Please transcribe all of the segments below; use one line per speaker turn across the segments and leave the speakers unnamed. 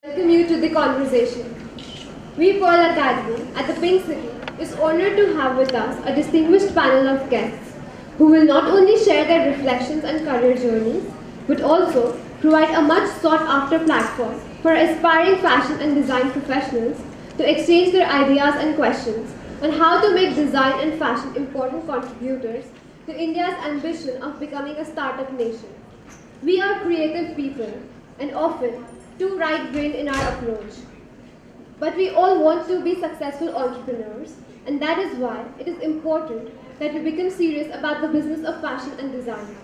Welcome you to the conversation. We Pearl Academy at the Pink City is honored to have with us a distinguished panel of guests who will not only share their reflections and career journeys, but also provide a much sought after platform for aspiring fashion and design professionals to exchange their ideas and questions on how to make design and fashion important contributors to India's ambition of becoming a startup nation. We are creative people and often too right-brained in our approach. But we all want to be successful entrepreneurs, and that is why it is important that we become serious about the business of fashion and design.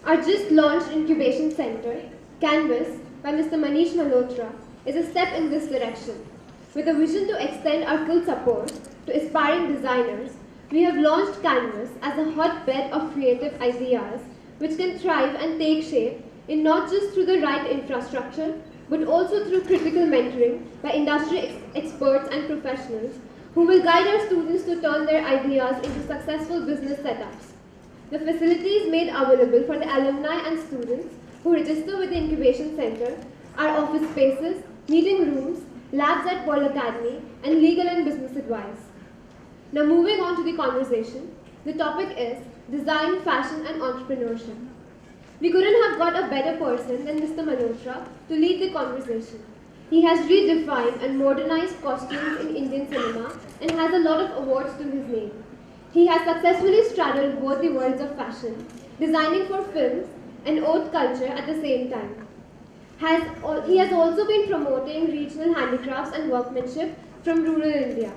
Our just launched incubation center, Canvas, by Mr. Manish Malhotra, is a step in this direction. With a vision to extend our full support to aspiring designers, we have launched Canvas as a hotbed of creative ideas which can thrive and take shape in not just through the right infrastructure, but also through critical mentoring by industry experts and professionals who will guide our students to turn their ideas into successful business setups. The facilities made available for the alumni and students who register with the Incubation Center are office spaces, meeting rooms, labs at Pearl Academy, and legal and business advice. Now moving on to the conversation, the topic is design, fashion, and entrepreneurship. We couldn't have got a better person than Mr. Malhotra to lead the conversation. He has redefined and modernized costumes in Indian cinema and has a lot of awards to his name. He has successfully straddled both the worlds of fashion, designing for films and haute culture at the same time. He has also been promoting regional handicrafts and workmanship from rural India.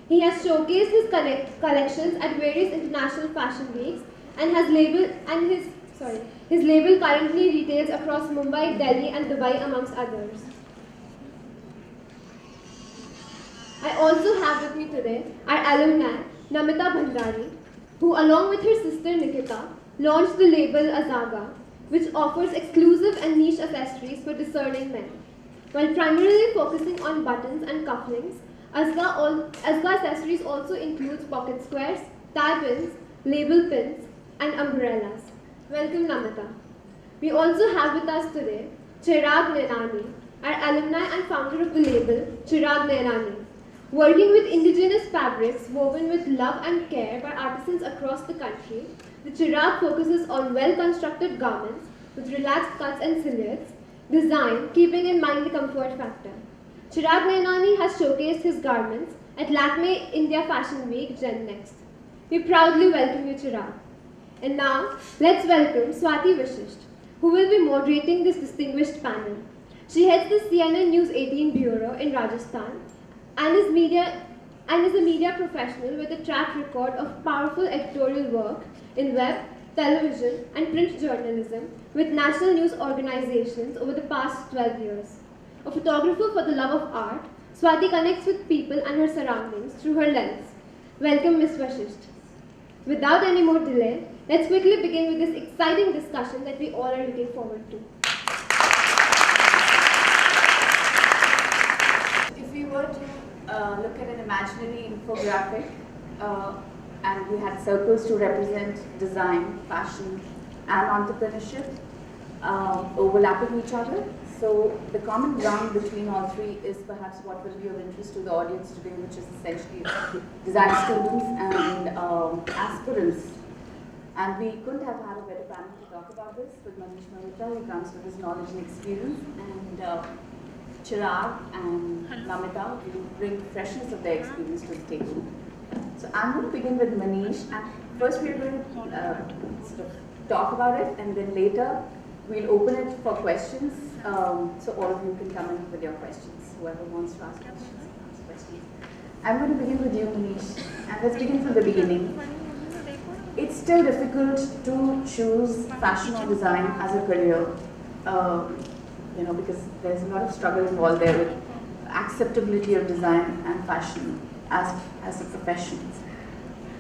He has showcased his collections at various international fashion weeks and his label currently retails across Mumbai, Delhi and Dubai amongst others. I also have with me today our alumni, Namita Bhandari, who along with her sister Nikita launched the label Azaga, which offers exclusive and niche accessories for discerning men. While primarily focusing on buttons and cufflinks, Azga accessories also includes pocket squares, tie pins, label pins, and umbrellas. Welcome, Namita. We also have with us today Chirag Nainani, our alumni and founder of the label Chirag Nainani. Working with indigenous fabrics woven with love and care by artisans across the country, the Chirag focuses on well-constructed garments with relaxed cuts and silhouettes, design keeping in mind the comfort factor. Chirag Nainani has showcased his garments at Lakme India Fashion Week Gen Next. We proudly welcome you, Chirag. And now, let's welcome Swati Vashishtha, who will be moderating this distinguished panel. She heads the CNN News 18 Bureau in Rajasthan and is a media professional with a track record of powerful editorial work in web, television, and print journalism with national news organizations over the past 12 years. A photographer for the love of art, Swati connects with people and her surroundings through her lens. Welcome, Ms. Vashishtha. Without any more delay, let's quickly begin with this exciting discussion that we all are looking forward to.
If we were to look at an imaginary infographic and we had circles to represent design, fashion, and entrepreneurship overlapping each other, so the common ground between all three is perhaps what will be of interest to the audience today, which is essentially design students and aspirants. And we couldn't have had a better panel to talk about this with Manish Malhotra, who comes with his knowledge and experience, and Chirag and Namita, who bring freshness of their experience to the table. So I'm going to begin with Manish, and first we're going to sort of talk about it, and then later we'll open it for questions, so all of you can come in with your questions. Whoever wants to ask questions, ask questions. I'm going to begin with you, Manish, and let's begin from the beginning. It's still difficult to choose fashion or design as a career, because there's a lot of struggle involved there with acceptability of design and fashion as a profession.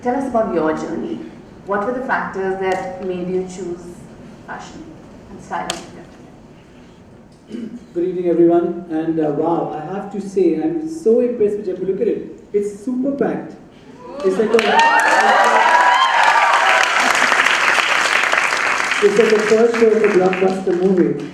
Tell us about your journey. What were the factors that made you choose fashion and styling?
Good evening, everyone. And wow, I have to say, I'm so impressed with it. Look at it. It's super packed. It's like the first show of a blockbuster movie.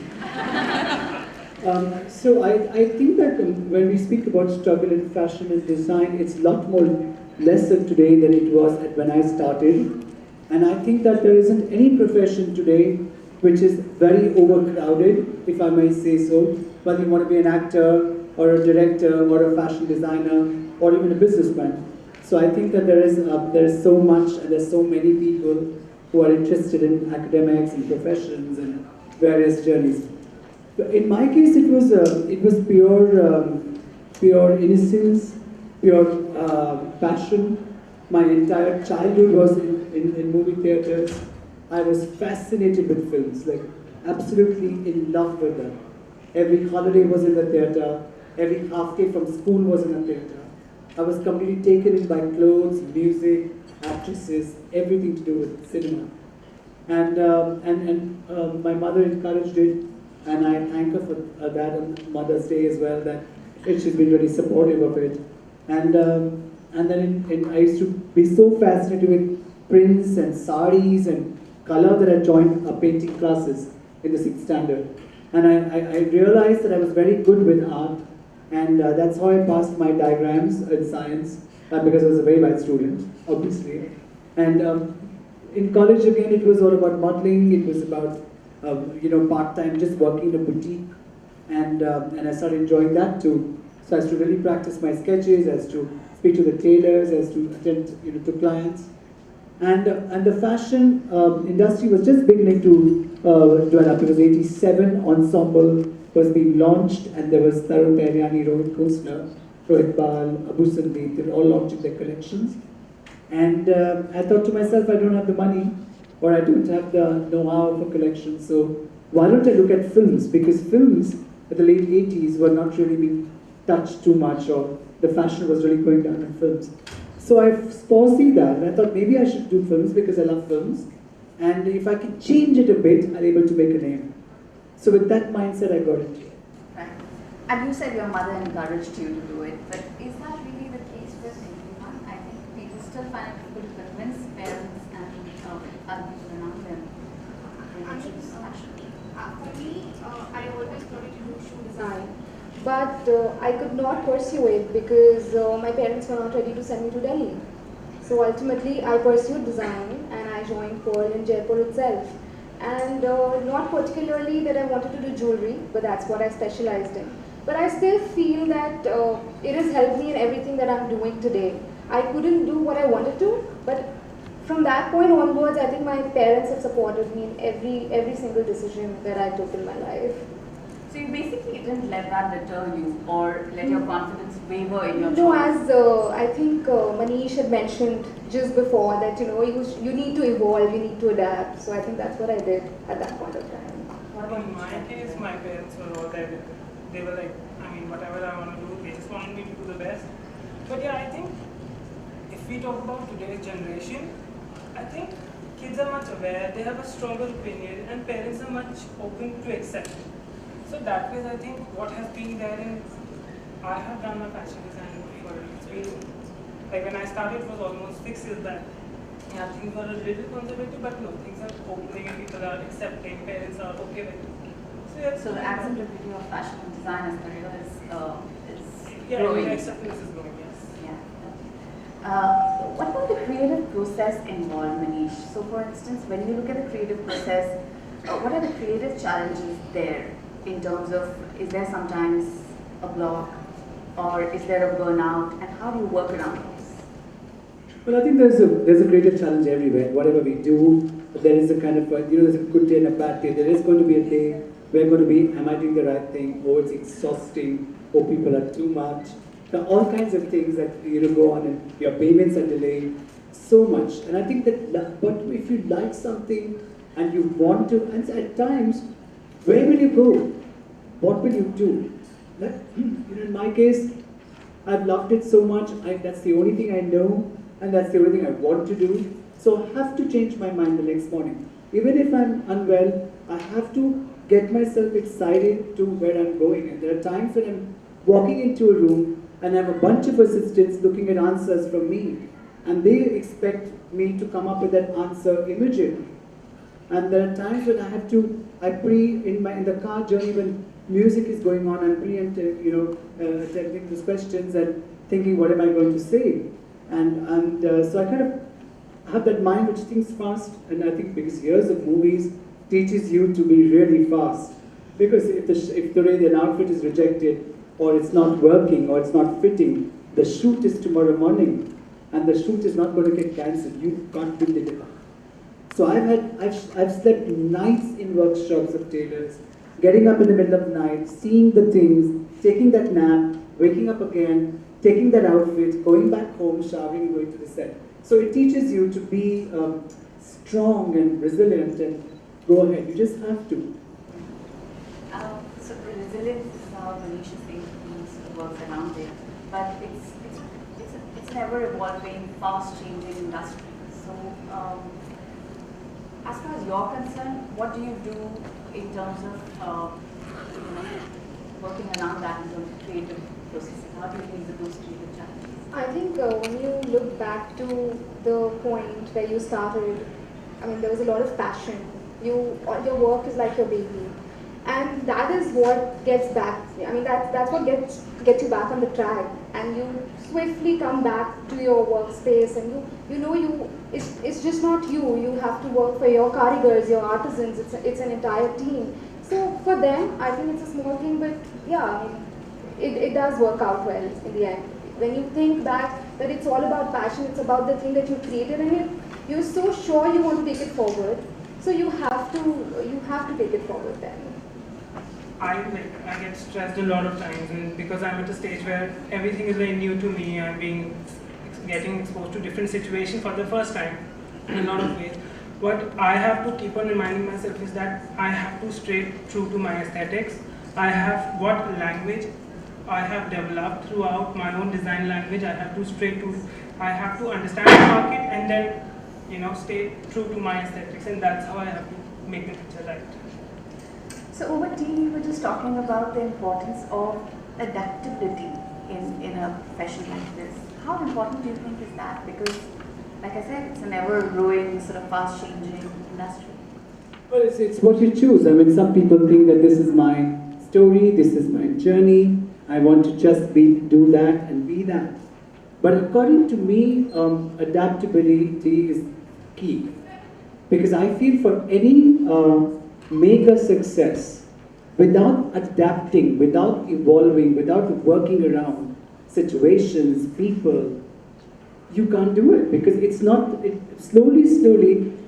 I think that when we speak about struggle in fashion and design, it's a lot more lesser today than it was when I started. And I think that there isn't any profession today which is very overcrowded, if I may say so. Whether you want to be an actor, or a director, or a fashion designer, or even a businessman. So I think that there is so much, and there's so many people who are interested in academics and professions and various journeys. In my case, it was pure innocence, pure passion. My entire childhood was in movie theaters. I was fascinated with films, like absolutely in love with them. Every holiday was in the theater. Every half day from school was in a theater. I was completely taken in by clothes, music, actresses, everything to do with cinema. My mother encouraged it, and I thank her for that on Mother's Day as well. That she's been really supportive of it. And then I used to be so fascinated with prints and saris and color that I joined painting classes in the 6th standard. And I realized that I was very good with art, and that's how I passed my diagrams in science, because I was a very bad student, obviously. And in college again, it was all about modeling. It was about part-time, just working in a boutique, and I started enjoying that too. So I used to really practice my sketches, as to speak to the tailors, as to attend to clients, and the fashion industry was just beginning to develop. It was 87 ensemble was being launched, and there was Nainani, Rohit Khosla, Rohit Bal, Abu Sandeep. They were all launching their collections, and I thought to myself, I don't have the money, or I don't have the know-how for collections, so why don't I look at films? Because films at the late 80s were not really being touched too much, or the fashion was really going down in films. So I foresee that, and I thought maybe I should do films because I love films, and if I can change it a bit, I'm able to make a name. So with that mindset, I got into it.
Right. And you said your mother encouraged you to do it, but is that really the case with everyone? I think people still find it difficult to convince parents and other people around them to choose fashion.
For me, I always wanted to do shoe design, but I could not pursue it because my parents were not ready to send me to Delhi. So ultimately, I pursued design, and I joined Pearl in Jaipur itself. And not particularly that I wanted to do jewelry, but that's what I specialized in. But I still feel that it has helped me in everything that I'm doing today. I couldn't do what I wanted to, but from that point onwards, I think my parents have supported me in every single decision that I took in my life.
So you basically didn't let that deter you or let your confidence waver in your choice?
No, as I think Manish had mentioned just before that you need to evolve, you need to adapt. So I think that's what I did at that point of time.
What about
In my case, my parents were all there. They were like, I mean, whatever I want to do, they just wanted me to do the best. But yeah, I think if we talk about today's generation, I think kids are much aware, they have a stronger opinion, and parents are much open to accept it. So that way, I think what has been there in, I have done my fashion design for it's been, like when I started it was almost 6 years back. Yeah, things were a little conservative, but no, things are opening and people are accepting, parents are okay with it. So, yeah,
So the acceptability of fashion and design as career is
growing.
growing.
The acceptance is growing, yes.
Yeah. What about the creative process involved, Manish? So for instance, when you look at the creative process, what are the creative challenges there in terms of, is there sometimes a block or is there a burnout, and how do you work around this?
Well, I think there's a creative challenge everywhere. Whatever we do, there is a kind of there's a good day and a bad day. There is going to be a day where going to be, am I doing the right thing? Oh, it's exhausting. Oh, people are too much. There are all kinds of things that go on, and your payments are delayed so much. And I think that, but if you like something and you want to, and at times, where will you go? What will you do? In my case, I've loved it so much. That's the only thing I know, and that's the only thing I want to do. So I have to change my mind the next morning. Even if I'm unwell, I have to get myself excited to where I'm going. And there are times when I'm walking into a room and I have a bunch of assistants looking at answers from me, and they expect me to come up with that answer immediately. And there are times when I pray in the car journey when music is going on, I'm attending those questions and thinking, what am I going to say? And so I kind of have that mind which thinks fast, and I think because years of movies teaches you to be really fast. Because if the way an outfit is rejected, or it's not working, or it's not fitting, the shoot is tomorrow morning, and the shoot is not going to get cancelled. You can't build it up. So I've slept nights in workshops of tailors, getting up in the middle of the night, seeing the things, taking that nap, waking up again, taking that outfit, going back home, showering, going to the set. So it teaches you to be strong and resilient and go ahead. You just have to.
So the resilience is how Manish is saying things works around it, but it's an ever-evolving, fast-changing industry. So as far as you're concerned, what do you do in terms of working around that in terms of creative processes? How do you deal with those creative challenges?
I think when you look back to the point where you started, I mean, there was a lot of passion. Your work is like your baby, and that is what gets back. I mean, that's what gets you back on the track, and you swiftly come back to your workspace, and it's just not you. You have to work for your karigars, your artisans. It's an entire team. So for them, I think it's a small thing, but yeah, I mean, it does work out well in the end. When you think back that it's all about passion, it's about the thing that you created, and you're so sure you want to take it forward. So you have to take it forward then.
I get stressed a lot of times, and because I'm at a stage where everything is very new to me, I'm getting exposed to different situations for the first time in a lot of ways. What I have to keep on reminding myself is that I have to stay true to my aesthetics. I have what language I have developed throughout my own design language. I have to understand the market and then stay true to my aesthetics, and that's how I have to make the picture right.
So over tea, we were just talking about the importance of adaptability in a profession like this. How important do you think is that? Because, like I said, it's an ever-growing, sort of fast-changing industry.
Well, it's what you choose. I mean, some people think that this is my story, this is my journey. I want to just do that and be that. But according to me, adaptability is key. Because I feel for any mega success, without adapting, without evolving, without working around situations, people, you can't do it. Because slowly,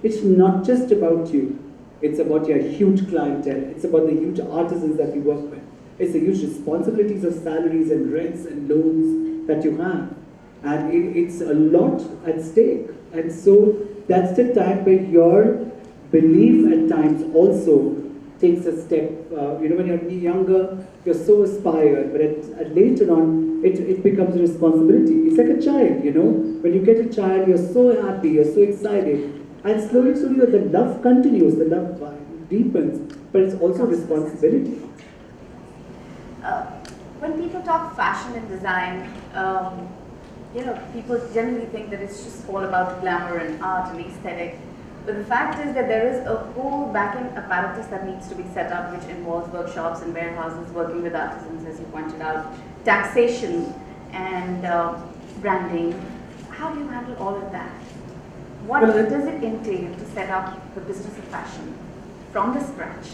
it's not just about you. It's about your huge clientele. It's about the huge artisans that you work with. It's the huge responsibilities of salaries and rents and loans that you have. And it's a lot at stake. And so that's the time where your belief at times also takes a step. When you're younger, you're so aspired, but later on, it becomes a responsibility. It's like a child, When you get a child, you're so happy, you're so excited. And slowly, the love continues, the love deepens, but it's also responsibility.
When people talk fashion and design, people generally think that it's just all about glamour and art and aesthetic. But the fact is that there is a whole back-end apparatus that needs to be set up, which involves workshops and warehouses, working with artisans, as you pointed out, taxation and branding. How do you handle all of that? What does it entail to set up the business of fashion from the scratch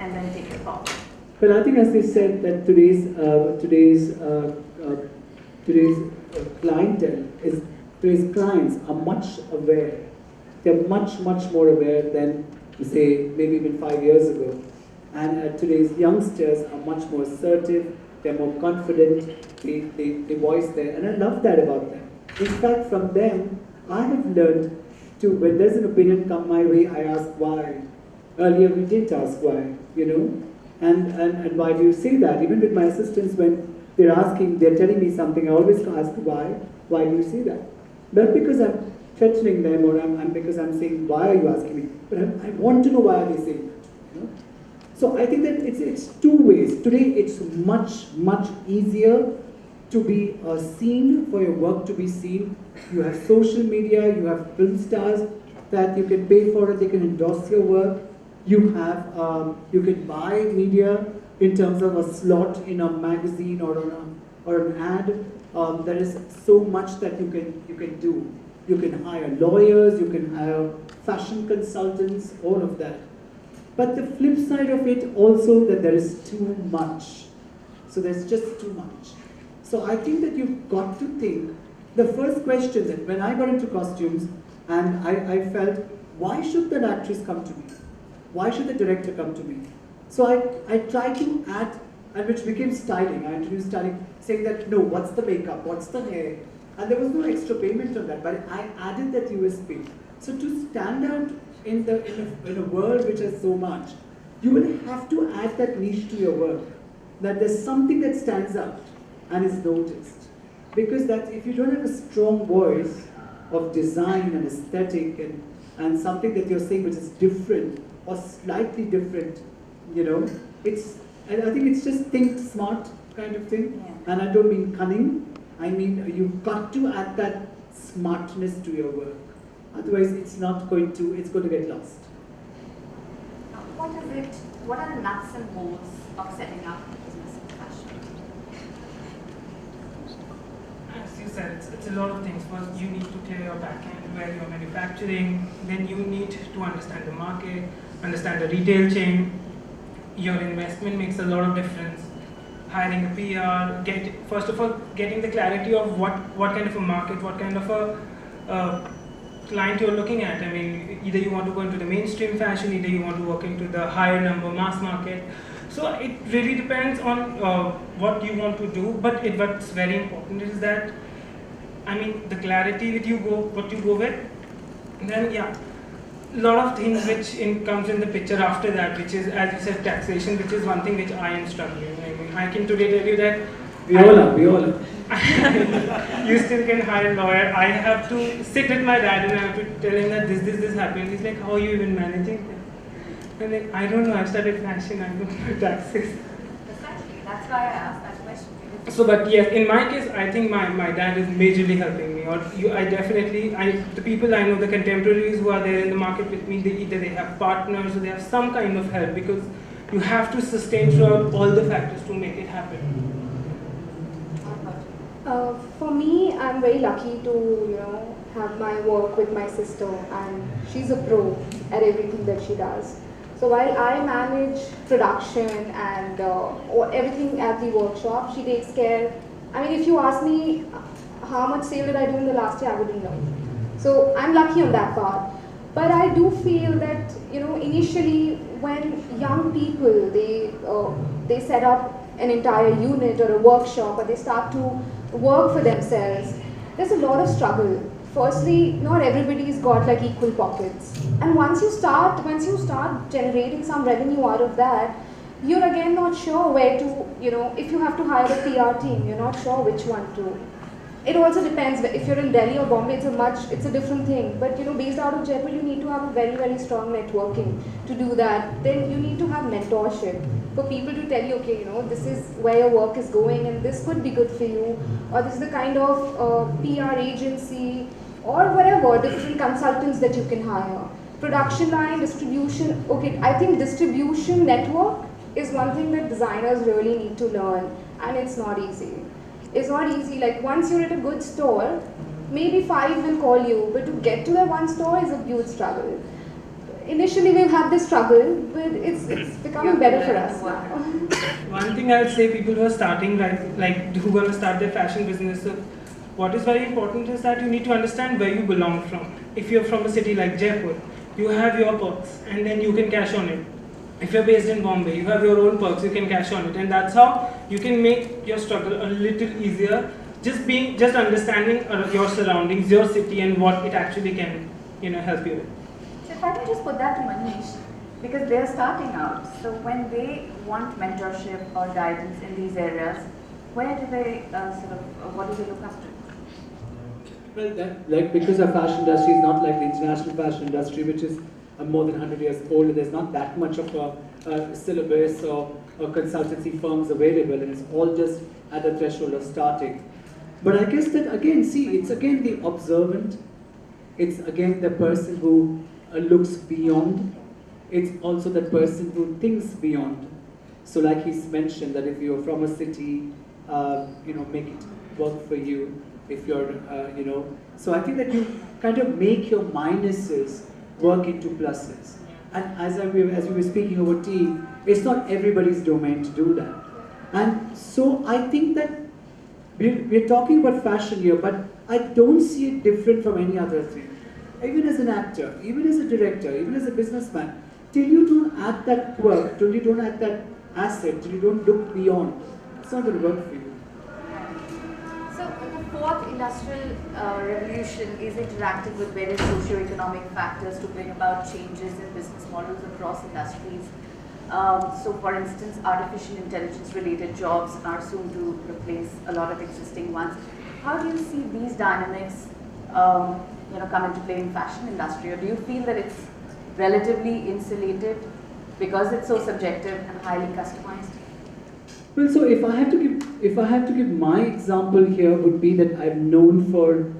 and then take it forward?
Well, I think, as they said, that today's clients are much aware. They're much more aware than, say, maybe even 5 years ago. And today's youngsters are much more assertive. They're more confident. They voice their, and I love that about them. In fact, from them, I have learned to, when there's an opinion come my way, I ask why. Earlier, we didn't ask why, And why do you say that? Even with my assistants, when they're telling me something, I always ask why. Why do you say that? Not because I'm threatening them or because I'm saying, why are you asking me? But I want to know why are they saying that. So I think that it's two ways. Today, it's much easier to be seen, for your work to be seen. You have social media, you have film stars that you can pay for it, they can endorse your work. You can buy media in terms of a slot in a magazine or or an ad. There is so much that you can do. You can hire lawyers, you can hire fashion consultants, all of that. But the flip side of it also that there is too much. So there's just too much. So I think that you've got to think, the first question that when I got into costumes and I felt, why should that actress come to me? Why should the director come to me? So I tried to add, and which became styling. I introduced styling, saying that, no, what's the makeup, what's the hair? And there was no extra payment on that, but I added that USP. So to stand out in a world which has so much, you will have to add that niche to your work. That there's something that stands out and is noticed. Because that if you don't have a strong voice of design and aesthetic and something that you're saying which is different or slightly different, you know, I think it's just think smart kind of thing.
Yeah.
And I don't mean cunning. I mean, you've got to add that smartness to your work. Otherwise, it's going to get lost.
What are the nuts and bolts of setting up a business in fashion?
As you said, it's a lot of things. First, you need to clear your back end where you're manufacturing. Then you need to understand the market, understand the retail chain. Your investment makes a lot of difference. Hiring a PR, first of all, getting the clarity of what kind of a market, what kind of a client you're looking at. I mean, either you want to go into the mainstream fashion, either you want to work into the higher number mass market. So it really depends on what you want to do. But what's very important is that, I mean, the clarity what you go with. And then yeah, a lot of things which comes in the picture after that, which is, as you said, taxation, which is one thing which I am struggling. I mean, I can today tell you that
we all are.
You still can hire a lawyer. I have to sit with my dad and I have to tell him that this happened. He's like, how are you even managing that? I'm like, I don't know, I've studied fashion, I don't know taxes.
Exactly, that's why I asked that question.
So, but yes, in my case, I think my dad is majorly helping me. Or the people I know, the contemporaries who are there in the market with me, either they have partners or they have some kind of help, because you have to sustain throughout all the factors to make it happen.
For me, I'm very lucky to have my work with my sister, and she's a pro at everything that she does. So while I manage production and everything at the workshop, she takes care. I mean, if you ask me how much sale did I do in the last year, I wouldn't know. So I'm lucky on that part. But I do feel that initially when young people they set up an entire unit or a workshop, or they start to work for themselves, there's a lot of struggle. Firstly, not everybody's got like equal pockets, and once you start generating some revenue out of that, you're again not sure where to, if you have to hire a PR team, you're not sure which one to. It also depends. If you're in Delhi or Bombay, it's a different thing. But based out of Jaipur, you need to have a very, very strong networking to do that. Then you need to have mentorship for people to tell you, okay, this is where your work is going, and this could be good for you, or this is the kind of PR agency or whatever, different consultants that you can hire. Production line, distribution. Okay, I think distribution network is one thing that designers really need to learn, and it's not easy. It's not easy. Like once you're at a good store, maybe 5 will call you, but to get to that one store is a huge struggle. Initially we've had this struggle, but it's becoming better for us now.
One thing I'll say, people who are starting, like who are going to start their fashion business, so what is very important is that you need to understand where you belong from. If you're from a city like Jaipur, you have your perks and then you can cash on it. If you're based in Bombay, you have your own perks, you can cash on it, and that's how you can make your struggle a little easier. Just understanding your surroundings, your city, and what it actually can, help you with.
So if I can just put that to Manish, because they're starting out. So when they want mentorship or guidance in these areas, where do they what do they look up to?
Well, because our fashion industry is not like the international fashion industry, which is more than 100 years old, there's not that much of a syllabus or consultancy firms available, and it's all just at the threshold of starting. But I guess that again, it's again the observant, it's again the person who looks beyond, it's also the person who thinks beyond. So like he's mentioned that if you're from a city, make it work for you. If you're, so I think that you kind of make your minuses work into pluses. And as we were speaking over tea, it's not everybody's domain to do that. And so I think that we're talking about fashion here, but I don't see it different from any other thing. Even as an actor, even as a director, even as a businessman, till you don't add that quirk, till you don't add that asset, till you don't look beyond, it's not going to work for you.
So the fourth industrial revolution is interacting with various socio-economic factors to bring about changes in business models across industries. So for instance, artificial intelligence related jobs are soon to replace a lot of existing ones. How do you see these dynamics come into play in fashion industry, or do you feel that it's relatively insulated because it's so subjective and highly customized?
Well, so if I have to give my example here, would be that I'm known for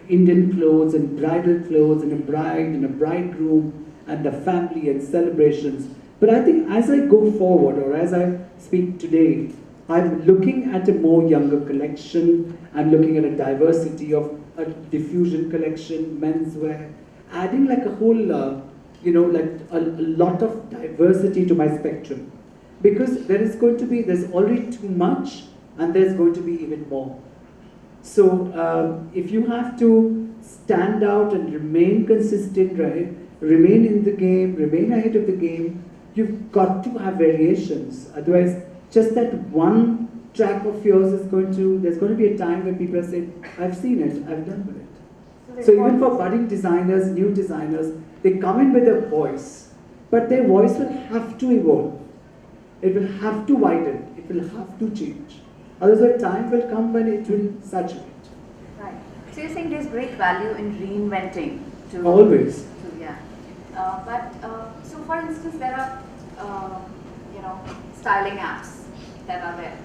Indian clothes and bridal clothes and a bride and a bridegroom and the family and celebrations. But I think as I go forward, or as I speak today, I'm looking at a more younger collection. I'm looking at a diversity of a diffusion collection, menswear, adding like a whole, like a lot of diversity to my spectrum. Because there's already too much, and there's going to be even more. So if you have to stand out and remain consistent, right, remain in the game, remain ahead of the game, you've got to have variations. Otherwise, just that one track of yours there's going to be a time when people say, I've seen it, I've done with it. So even for budding designers, new designers, they come in with a voice, but their voice will have to evolve. It will have to widen, it will have to change. Otherwise, a time will come when it will saturate.
Right. So you're saying there's great value in reinventing.
Always.
So for instance, there are, styling apps that are there.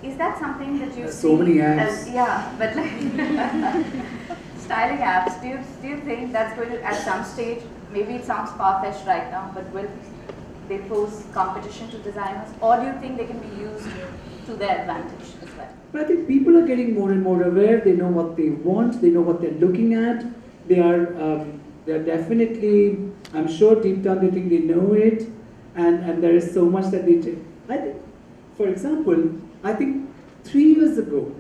Is that something that you see?
So many apps.
But like styling apps, do you think that's going to, at some stage, maybe it sounds far-fetched right now, but will they pose competition to designers, or do you think they can be used to their advantage as well?
But I think people are getting more and more aware. They know what they want. They know what they're looking at. They are definitely, I'm sure deep down they think they know it, and there is so much that they do. I think, for example, I think 3 years ago,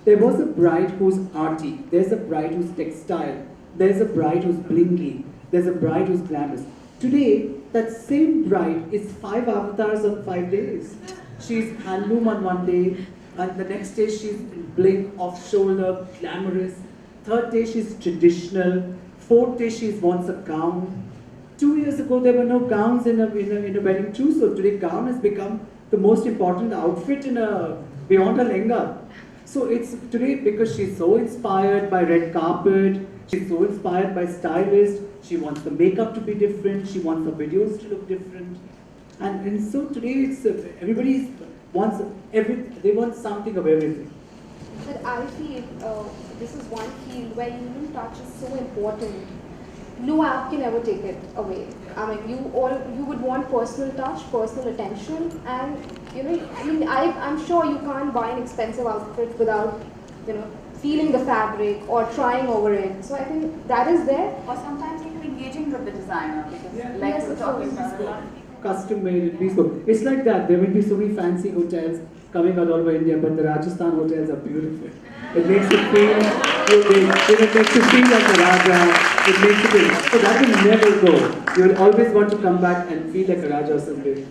there was a bride who's arty. There's a bride who's textile. There's a bride who's blingy. There's a bride who's glamorous. Today, that same bride is 5 avatars on 5 days. She's handloom on one day, and the next day she's bling, off-shoulder, glamorous. Third day she's traditional. Fourth day she wants a gown. 2 years ago there were no gowns in a wedding too, so today gown has become the most important outfit beyond a lehenga. So it's today because she's so inspired by red carpet, she's so inspired by stylists, she wants the makeup to be different, she wants the videos to look different. And so today it's everybody wants they want something of everything.
But I feel this is one field where human touch is so important. No app can ever take it away. I mean, you would want personal touch, personal attention, and I'm sure you can't buy an expensive outfit without feeling the fabric or trying over it. So I think that is there.
Or sometimes even engaging with the designer, because
Yes,
we're talking about a lot.
Custom made, bespoke. It's like that. There will be so many fancy hotels coming out all over India, but the Rajasthan hotels are beautiful. It makes you feel, it makes you feel like a Raja. It makes you feel, so that will never go. You will always want to come back and feel like a Raja someday.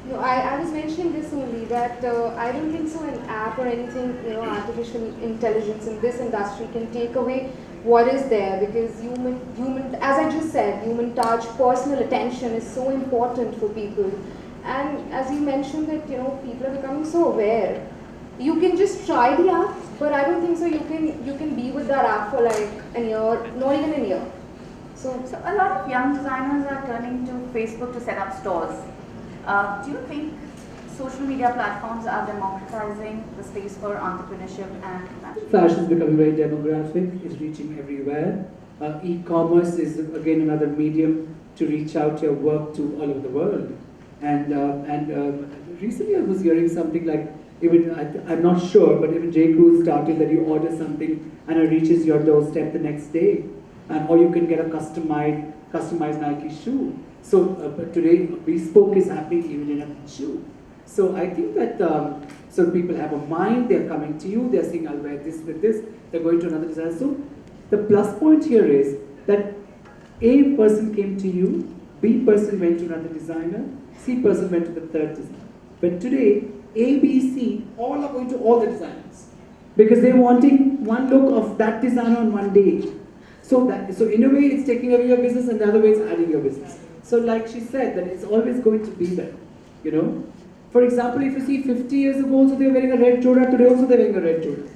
No, I was mentioning this only, that I don't think so an app or anything, artificial intelligence in this industry can take away what is there, because human, as I just said, human touch, personal attention is so important for people. And as you mentioned that, people are becoming so aware. You can just try the app, but I don't think so you can be with that app for like a year, not even a year.
So a lot of young designers are turning to Facebook to set up stores. Do you think social media platforms are democratizing the space for entrepreneurship and fashion?
Fashion is becoming very demographic. It's reaching everywhere. E-commerce is again another medium to reach out your work to all over the world. And recently I was hearing something like, even I'm not sure, but even J. Crew started that you order something and it reaches your doorstep the next day, and or you can get a customized Nike shoe. So but today bespoke is happening even in a shoe. So I think that so people have a mind. They're coming to you. They're saying, "I'll wear this with this." They're going to another designer. So the plus point here is that A person came to you, B person went to another designer, C person went to the third designer. But today, A, B, C, all are going to all the designers because they're wanting one look of that designer on one day. So in a way, it's taking away your business, and the other way, it's adding your business. So like she said, that it's always going to be there, you know. For example, if you see 50 years ago, also they were wearing a red joda, today also they're wearing a red joda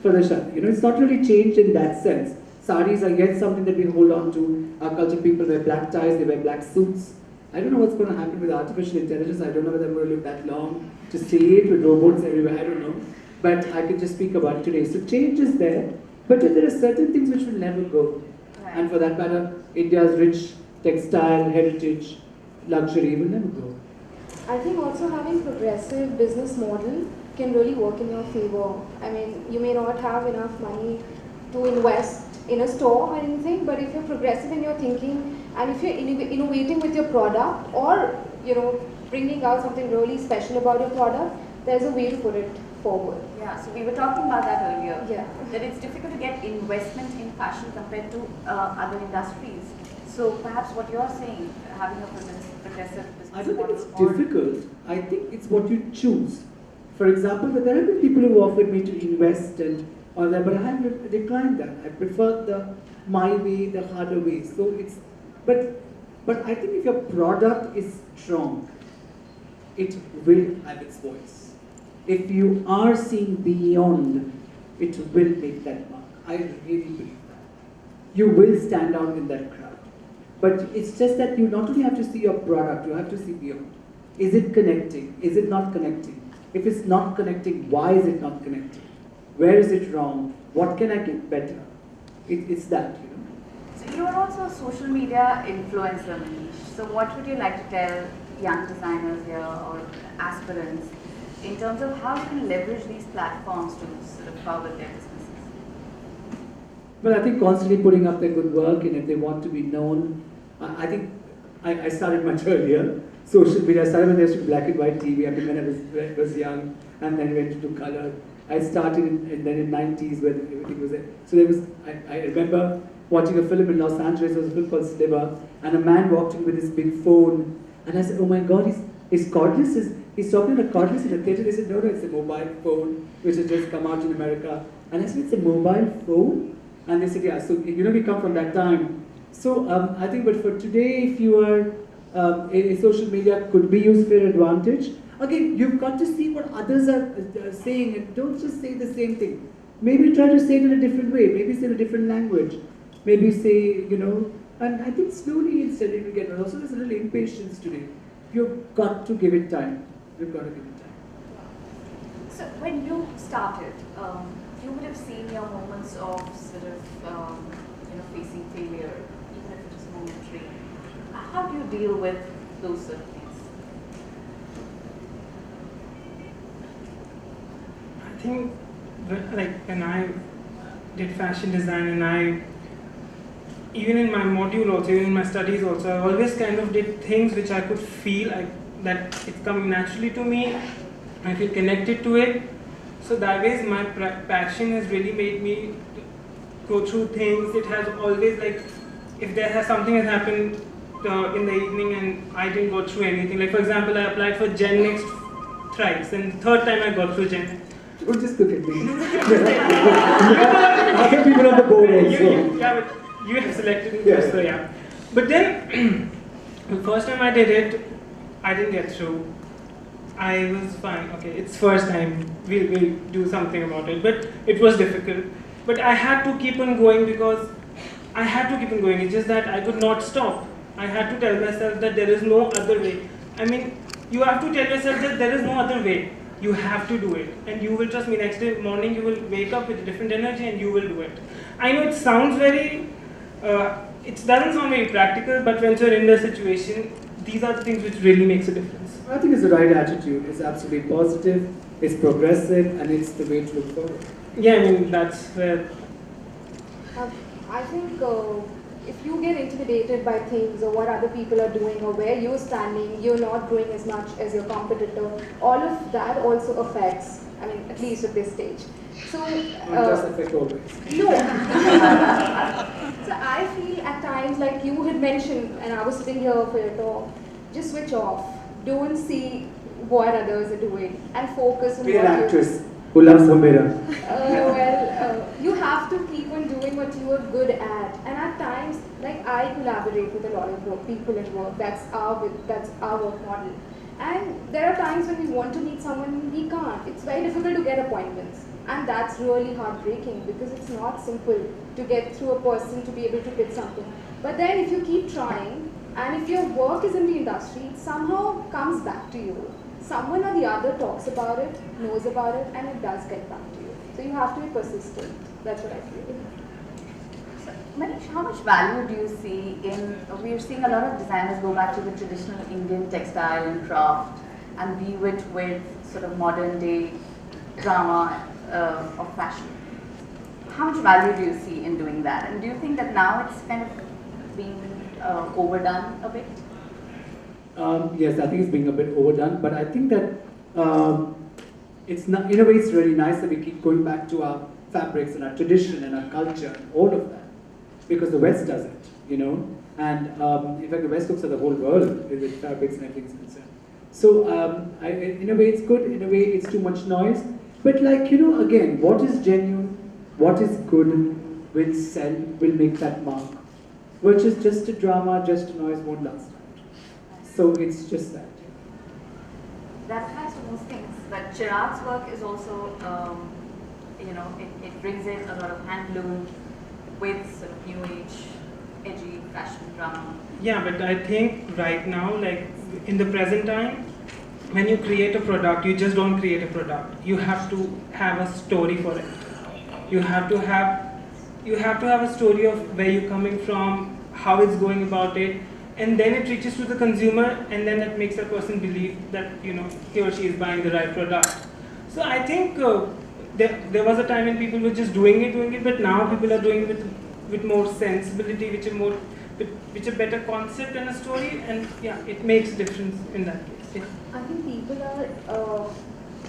for the shadi. You know, it's not really changed in that sense. Saris are yet something that we hold on to. Our culture, people wear black ties, they wear black suits. I don't know what's going to happen with artificial intelligence. I don't know whether I'm going to live that long to see it with robots everywhere. I don't know. But I can just speak about it today. So change is there, but there are certain things which will never go.
Right.
And for that matter, India's rich textile, heritage, luxury will never go.
I think also having progressive business model can really work in your favor. I mean, you may not have enough money to invest in a store or anything, but if you're progressive in your thinking and if you're innovating with your product, or bringing out something really special about your product, there's a way to put it forward.
Yeah, so we were talking about that earlier.
Yeah.
That it's difficult to get investment in fashion compared to other industries. So perhaps what you're saying, having a progressive business
I don't think
model
it's
or-
difficult. I think it's what you choose. For example, there have been people who offered me to invest and all that, but I have declined that. I prefer my way, the harder way. So it's, but I think if your product is strong, it will have its voice. If you are seeing beyond, it will make that mark. I really believe that. You will stand out in that crowd. But it's just that you not only have to see your product, you have to see beyond. Is it connecting? Is it not connecting? If it's not connecting, why is it not connecting? Where is it wrong? What can I get better? It's that, you know.
So you are also a social media influencer, Manish. So what would you like to tell young designers here or aspirants in terms of how you can leverage these platforms to sort of power their businesses?
Well, I think constantly putting up their good work, and if they want to be known, I think I started much earlier. Social media, I started when there used to be black and white TV. I mean, when I was young, and then went into color. I started and then in 90s when everything was there. So there was, I remember watching a film in Los Angeles. There was a film called Sliver, and a man walked in with his big phone, and I said, "Oh my God, he's cordless. He's talking about cordless in a theater." They said, "No, it's a mobile phone which has just come out in America." And I said, "It's a mobile phone?" And they said, "Yeah." So we come from that time. So I think, but for today, if you are social media could be used for your advantage. Again, you've got to see what others are saying, and don't just say the same thing. Maybe try to say it in a different way. Maybe say in a different language. Maybe say, and I think slowly and steadily we get. Also, there's a little impatience today. You've got to give it time. You've got to give it time.
So when you started, you would have seen your moments of sort of, facing failure, even if it is momentary. How do you deal with those sort of things?
I think, when I did fashion design, and even in my module also, even in my studies also, I always kind of did things which I could feel that it's coming naturally to me. I feel connected to it. So that way, my passion has really made me go through things. It has always, if there has something has happened in the evening and I didn't go through anything. Like for example, I applied for Gen Next thrice, and the third time I got through Gen.
Don't just look at me. Other people on the board also.
But you have selected me
Yeah.
first, so yeah. But then, the first time I did it, I didn't get through. I was fine. Okay, it's first time. We'll do something about it. But it was difficult. But I had to keep on going because I had to keep on going. It's just that I could not stop. I had to tell myself that there is no other way. I mean, you have to tell yourself that there is no other way. You have to do it. And you will, trust me, next day morning you will wake up with different energy and you will do it. I know it sounds very it doesn't sound very practical, but when you're in the situation, these are the things which really makes a difference.
I think it's the right attitude. It's absolutely positive, it's progressive, and it's the way to look forward.
Yeah, I mean, that's where...
I think if you get intimidated by things or what other people are doing or where you're standing, you're not growing as much as your competitor, all of that also affects, I mean, at least at this stage. So,
It does affect always.
no. So I feel at times, like you had mentioned, and I was sitting here for your talk, just switch off. Don't see what others are doing and focus on
Be an
what you...
actress who loves Bombera.
You have to keep on doing what you are good at. And at times, like I collaborate with a lot of people at work. That's our work model. And there are times when we want to meet someone, we can't. It's very difficult to get appointments. And that's really heartbreaking because it's not simple to get through a person to be able to pitch something. But then if you keep trying, and if your work is in the industry, it somehow comes back to you. Someone or the other talks about it, knows about it, and it does get back to you. So you have to be persistent. That's what I feel.
Manish, how much value do you see in, we're seeing a lot of designers go back to the traditional Indian textile and craft and weave it with sort of modern day drama of fashion. How much value do you see in doing that? And do you think that now it's kind of being overdone a bit?
Yes, I think it's being a bit overdone, but I think that it's not, in a way it's really nice that we keep going back to our fabrics and our tradition and our culture and all of that, because the West does it, you know, and in fact the West looks at the whole world with fabrics and everything concerned. So in a way it's good, in a way it's too much noise, but like, you know, again, what is genuine, what is good will sell, will make that mark, which is just a drama, just a noise, won't last. So it's just that.
That applies to most things. But Chirag's work is also, you know, it brings in a lot of handloom with sort of new age, edgy fashion drama.
Yeah, but I think right now, like in the present time, when you create a product, you just don't create a product. You have to have a story for it. You have to have a story of where you're coming from, how it's going about it, and then it reaches to the consumer, and then that makes that person believe that, you know, he or she is buying the right product. So I think there was a time when people were just doing it, but now people are doing it with more sensibility, which a better concept and a story, and yeah, it makes a difference in that case. Yeah.
I think people are,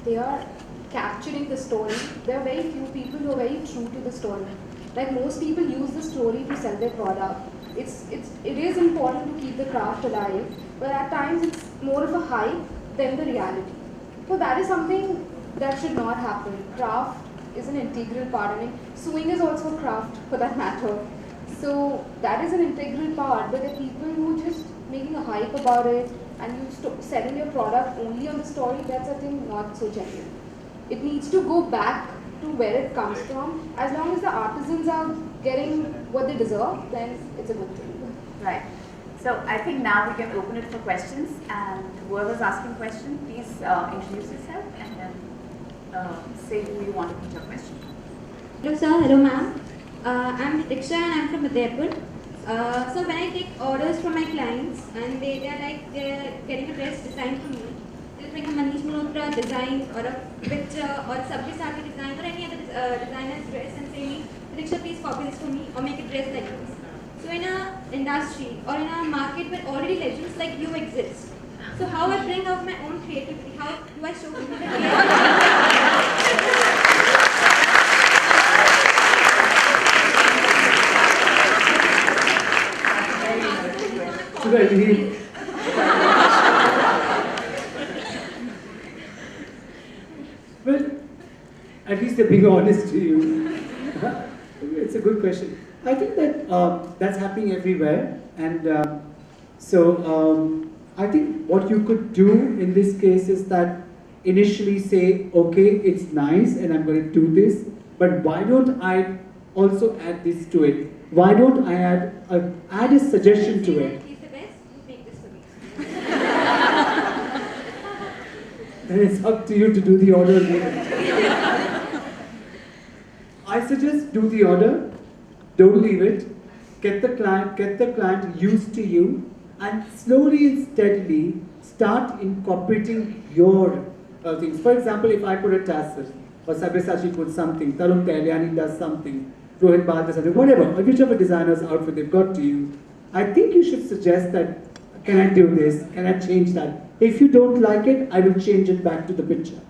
they are capturing the story. There are very few people who are very true to the story. Like most people use the story to sell their product. It is important to keep the craft alive, but at times it's more of a hype than the reality. So that is something that should not happen. Craft is an integral part. I mean, sewing is also a craft for that matter. So that is an integral part, but the people who are just making a hype about it and you selling your product only on the story, that's I think not so genuine. It needs to go back to where it comes from. As long as the artisans are getting what they deserve, then it's a good thing.
Right. So I think now we can open it for questions, and whoever's asking question, please introduce yourself and then say who you want to put your question.
Hello sir, hello ma'am. I'm Diksha and I'm from Udaipur. So when I take orders from my clients and they're getting a dress designed for me, just like a Manish Malhotra design or a picture or a Sabyasachi design or any other designer's dress and say me, Diksha, please copy this for me or make a dress like this. So in a industry or in a market where already legends like you exist, so how I bring out my own creativity, how do I show people the
Well, at least they're being honest to you. It's a good question. I think that that's happening everywhere, and I think what you could do in this case is that initially say, okay, it's nice, and I'm going to do this, but why don't I also add this to it? Why don't I add a suggestion to it?
He's the best, you make this for me.
Then it's up to you to do the order again. I suggest do the order, don't leave it, get the client used to you, and slowly and steadily start incorporating your things. For example, if I put a tassel, or Sabyasachi puts something, Tarun Kalyani does something, Rohit Bal does something, whatever, or whichever designer's outfit they've got to you, I think you should suggest that, can I do this, can I change that? If you don't like it, I will change it back to the picture.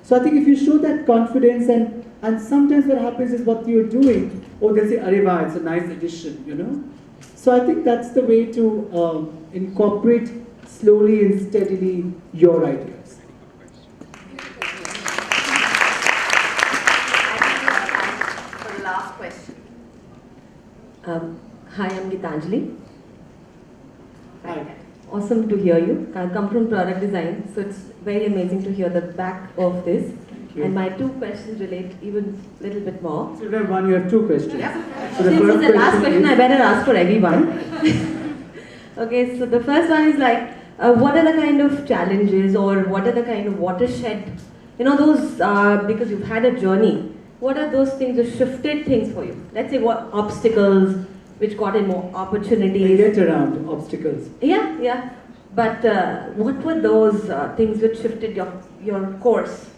So I think if you show that confidence, and sometimes what happens is what you're doing, oh, they'll say, Areva, it's a nice addition, you know? So I think that's the way to incorporate slowly and steadily your ideas.
For the last question.
Hi, I'm Gitanjali.
Hi.
Awesome to hear you. I come from product design, so it's very amazing to hear the back of this. And my two questions relate even a little bit more.
So you have one, you have two questions.
Yeah.
So the
Since
first
it's the last
question
question,
is,
I better ask for everyone. Okay, so the first one is like, what are the kind of challenges or what are the kind of watershed, you know, those, because you've had a journey, what are those things that shifted things for you? Let's say what obstacles which got in more opportunities.
we get around obstacles.
Yeah, yeah. But what were those things which shifted your course?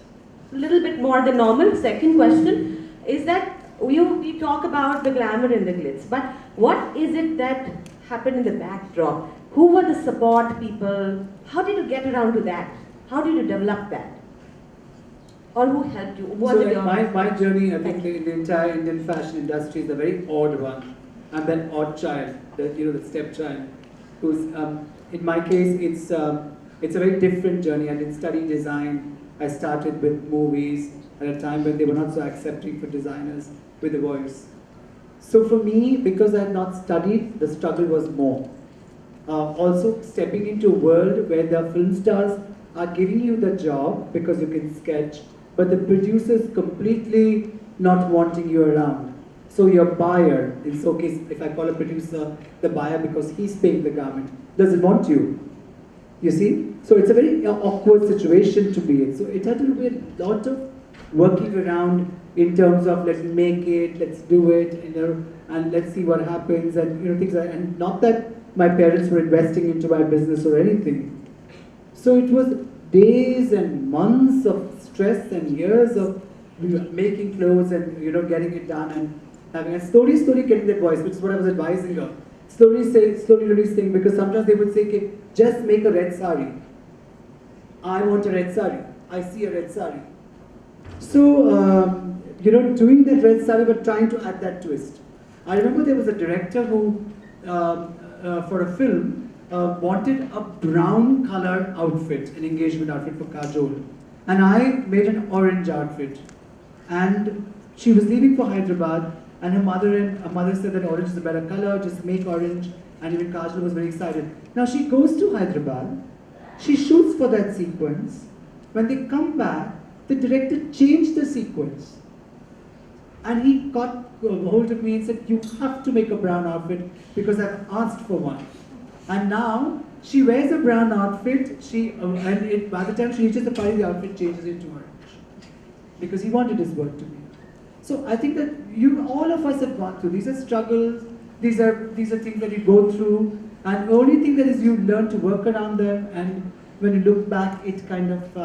A little bit more than normal. Second question is that you talk about the glamour and the glitz, but what is it that happened in the backdrop? Who were the support people? How did you get around to that? How did you develop that? Or who helped you? Was
So
it your
my journey, I think the entire Indian fashion industry is a very odd one. I'm that odd child, the stepchild, who's in my case it's a very different journey. I didn't study design. I started with movies at a time when they were not so accepting for designers with a voice. So for me, because I had not studied, the struggle was more. Also, stepping into a world where the film stars are giving you the job because you can sketch, but the producers completely not wanting you around. So your buyer, in so case, if I call a producer the buyer because he's paying the garment, doesn't want you. You see? So it's a very awkward situation to be in. So it had to be a lot of working around in terms of let's make it, let's do it, and let's see what happens, and things like, and not that my parents were investing into my business or anything. So it was days and months of stress and years of making clothes and getting it done and having, and slowly getting that voice, which is what I was advising her. Slowly releasing, because sometimes they would say, okay, just make a red sari. I want a red sari. I see a red sari. So, doing that red sari but trying to add that twist. I remember there was a director who, for a film, wanted a brown color outfit, an engagement outfit for Kajol. And I made an orange outfit. And she was leaving for Hyderabad, and her mother said that orange is a better color, just make orange, and even Kajol was very excited. Now she goes to Hyderabad, she shoots for that sequence. When they come back, the director changed the sequence. And he got hold of me and said, you have to make a brown outfit because I've asked for one. And now she wears a brown outfit, by the time she reaches the party, the outfit changes into orange. Because he wanted his work to be. So I think that all of us have gone through. These are struggles, these are things that you go through, and the only thing that is you learn to work around them, and when you look back, it kind of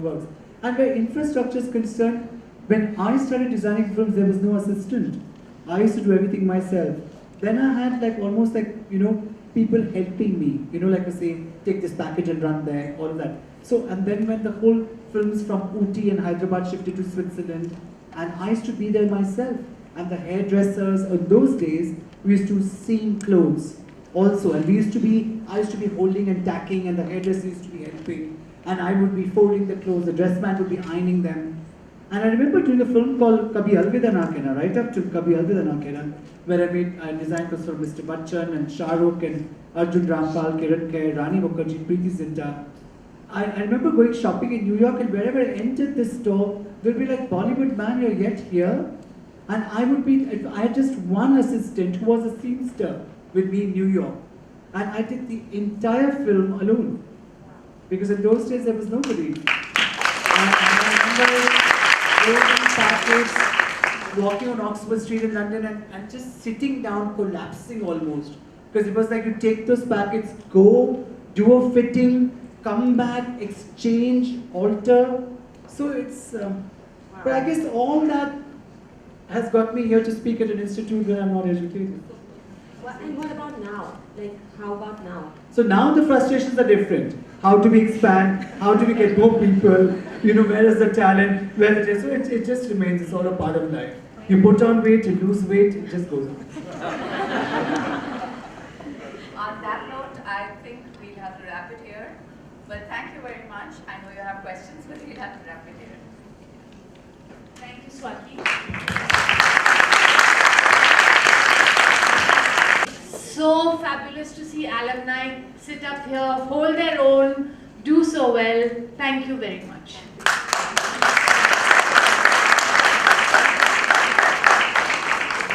works. And where infrastructure is concerned, when I started designing films, there was no assistant. I used to do everything myself. Then I had almost people helping me, like I say, take this package and run there, all of that. So, and then when the whole films from Ooty and Hyderabad shifted to Switzerland, and I used to be there myself, and the hairdressers, in those days, we used to seam clothes also, and I used to be holding and tacking, and the hairdresser used to be helping, and I would be folding the clothes, the dressman would be ironing them. And I remember doing a film called Kabhi Alvida Na Kehna, right up to Kabhi Alvida Na Kehna, where I designed for Mr. Bachchan and Shah Rukh and Arjun Rampal, Kiran Kher, Rani Mukherjee, Preeti Zinta. I remember going shopping in New York, and wherever I entered this store, there would be like, Bollywood man, you're yet here? And I had just one assistant who was a seamster with me in New York. And I did the entire film alone. Because in those days, there was nobody. And I remember holding packets, walking on Oxford Street in London and just sitting down, collapsing almost. Because it was like you take those packets, go, do a fitting, come back, exchange, alter. So it's, but I guess all that has got me here to speak at an institute where I'm not educated.
And what about now? Like, how about now?
So now the frustrations are different. How do we expand? How do we get more people? You know, where is the talent? Where it is? So it just remains. It's all a part of life. You put on weight, you lose weight, it just goes on.
On that note, I think we'll have to wrap it here. But thank you very much. I know you have questions, but we'll have to wrap it here.
Thank you, Swati. So fabulous to see alumni sit up here, hold their own, do so well. Thank you very much.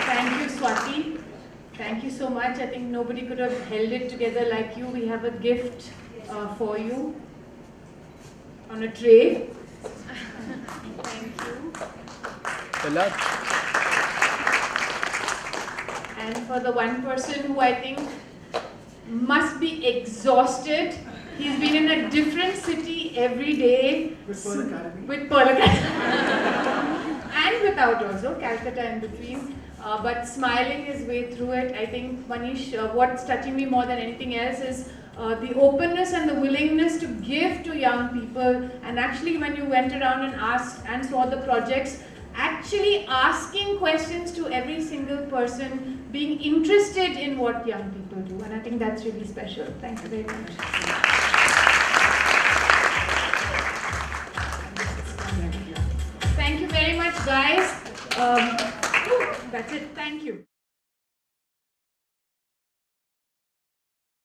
Thank you, Swati. Thank you so much. I think nobody could have held it together like you. We have a gift for you on a tray. Thank you. And for the one person who I think must be exhausted, he's been in a different city every day.
With Pearl Academy.
With Pearl Academy. And without also, Calcutta in between. But smiling his way through it. I think, Manish, what's touching me more than anything else is the openness and the willingness to give to young people. And actually when you went around and asked and saw the projects, actually asking questions to every single person, being interested in what young people do. And I think that's really special. Thank you very much. Thank you very much, guys. That's it. Thank you.